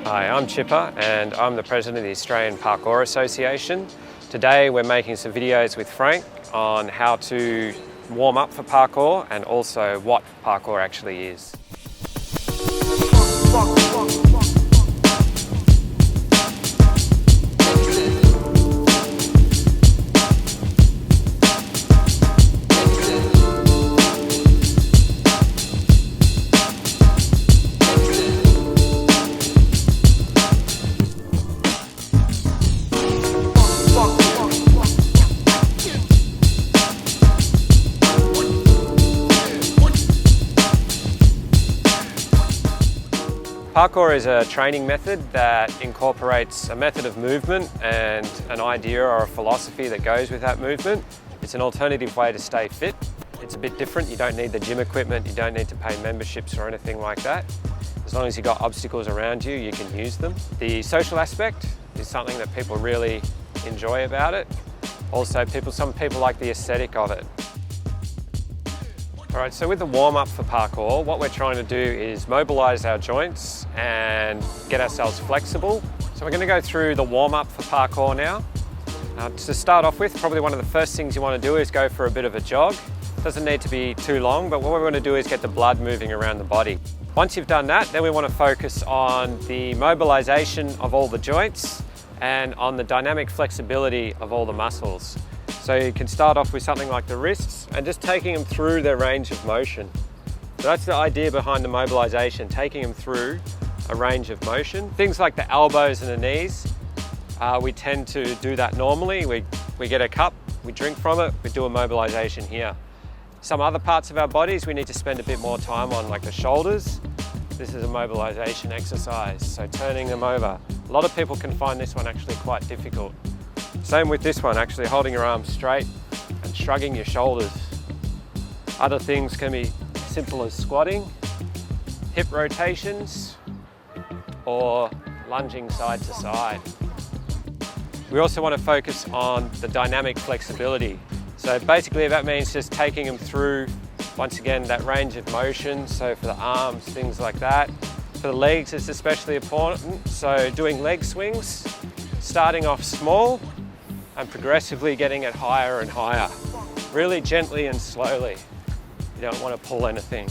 Hi, I'm Chipper and I'm the president of the Australian Parkour Association. Today we're making some videos with Frank on how to warm up for parkour and also what parkour actually is. Parkour is a training method that incorporates a method of movement and an idea or a philosophy that goes with that movement. It's an alternative way to stay fit. It's a bit different. You don't need the gym equipment, you don't need to pay memberships or anything like that. As long as you've got obstacles around you, you can use them. The social aspect is something that people really enjoy about it. Also, some people like the aesthetic of it. Alright, so with the warm-up for parkour, what we're trying to do is mobilise our joints and get ourselves flexible. So we're going to go through the warm-up for parkour now. To start off with, probably one of the first things you want to do is go for a bit of a jog. It doesn't need to be too long, but what we want to do is get the blood moving around the body. Once you've done that, then we want to focus on the mobilisation of all the joints and on the dynamic flexibility of all the muscles. So you can start off with something like the wrists and just taking them through their range of motion. So that's the idea behind the mobilisation, taking them through a range of motion. Things like the elbows and the knees, we tend to do that normally. We get a cup, we drink from it, we do a mobilisation here. Some other parts of our bodies we need to spend a bit more time on, like the shoulders. This is a mobilisation exercise, so turning them over. A lot of people can find this one actually quite difficult. Same with this one, actually holding your arms straight and shrugging your shoulders. Other things can be simple as squatting, hip rotations, or lunging side to side. We also want to focus on the dynamic flexibility. So basically that means just taking them through, once again, that range of motion. So for the arms, things like that. For the legs, it's especially important. So doing leg swings, starting off small, and progressively getting it higher and higher. Really gently and slowly. You don't want to pull anything.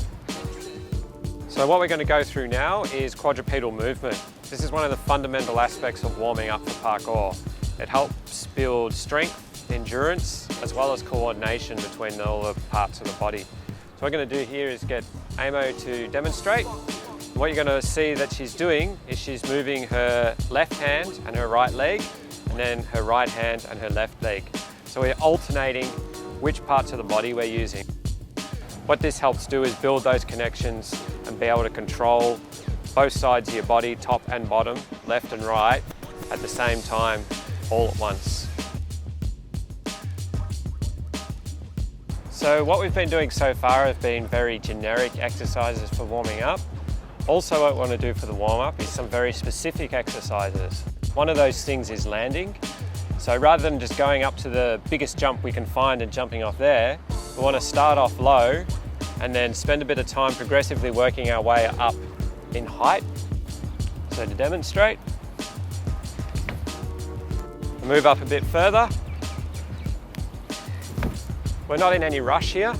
So what we're going to go through now is quadrupedal movement. This is one of the fundamental aspects of warming up for parkour. It helps build strength, endurance, as well as coordination between all the parts of the body. So what we're going to do here is get Amo to demonstrate. What you're going to see that she's doing is she's moving her left hand and her right leg, and then her right hand and her left leg. So we're alternating which parts of the body we're using. What this helps do is build those connections and be able to control both sides of your body, top and bottom, left and right, at the same time, all at once. So what we've been doing so far have been very generic exercises for warming up. Also, what we want to do for the warm-up is some very specific exercises. One of those things is landing. So rather than just going up to the biggest jump we can find and jumping off there, we want to start off low and then spend a bit of time progressively working our way up in height. So to demonstrate, move up a bit further. We're not in any rush here.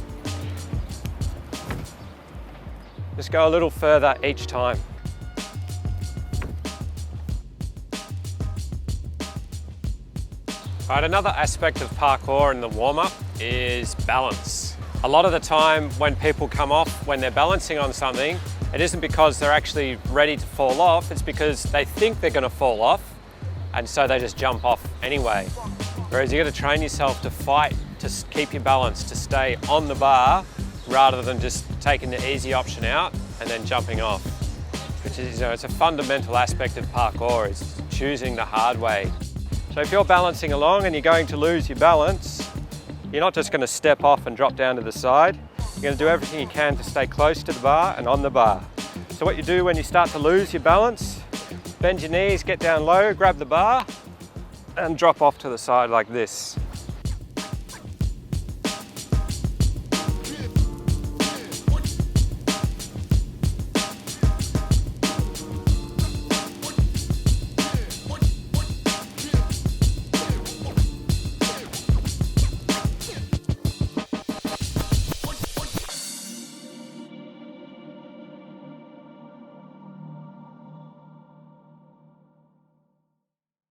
Just go a little further each time. Right, another aspect of parkour in the warm-up is balance. A lot of the time when people come off, when they're balancing on something, it isn't because they're actually ready to fall off, it's because they think they're going to fall off, and so they just jump off anyway. Whereas you've got to train yourself to fight, to keep your balance, to stay on the bar, rather than just taking the easy option out and then jumping off. Which is, it's a fundamental aspect of parkour, is choosing the hard way. So if you're balancing along and you're going to lose your balance, you're not just going to step off and drop down to the side. You're going to do everything you can to stay close to the bar and on the bar. So what you do when you start to lose your balance, bend your knees, get down low, grab the bar, and drop off to the side like this.